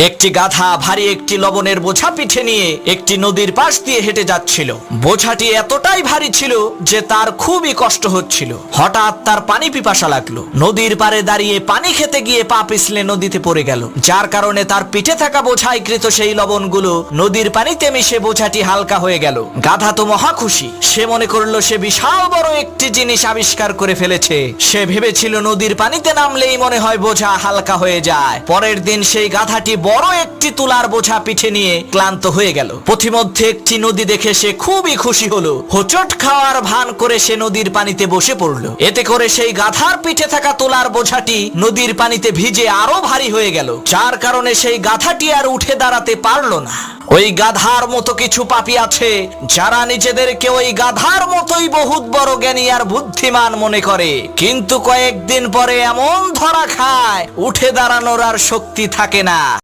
একটি গাধা ভারী একটি লবণের বোঝা পিঠে নিয়ে একটি নদীর পাশ দিয়ে হেঁটে যাচ্ছিল। বোঝাটি এতটাই ভারী ছিল যে তার খুবই কষ্ট হচ্ছিল। হঠাৎ তার পানি পিপাসা লাগলো। নদীর পাড়ে দাঁড়িয়ে পানি খেতে গিয়ে পা পিছলে নদীতে পড়ে গেল, যার কারণে তার পিঠে থাকা বোঝায় কৃত সেই লবণগুলো নদীর পানিতে মিশে বোঝাটি হালকা হয়ে গেল। গাধা তো মহা খুশি। সে মনে করলো সে বিশাল বড় একটি জিনিস আবিষ্কার করে ফেলেছে। সে ভেবেছিল নদীর পানিতে নামলেই মনে হয় বোঝা হালকা হয়ে যায়। পরের দিন সেই গাধাটি বড় একটি তুলার বোঝা পিঠে নিয়ে ক্লান্ত হয়ে গেল। পথিমধ্যে একটি নদী দেখে সে খুবই খুশি হলো। হোঁচট খাওয়ার ভান করে সে নদীর পানিতে বসে পড়লো। এতে করে সেই গাধার পিঠে থাকা তুলার বোঝাটি নদীর পানিতে ভিজে আরো ভারী হয়ে গেল, যার কারণে সেই গাধাটি আর উঠে দাঁড়াতে পারলো না। ওই গাধার মতো কিছু পাপী আছে যারা নিজেদেরকে ওই গাধার মতোই বহুত বড় জ্ঞানী আর বুদ্ধিমান মনে করে, কিন্তু কয়েকদিন পরে এমন ধরা খায় উঠে দাঁড়ানোর আর শক্তি থাকে না।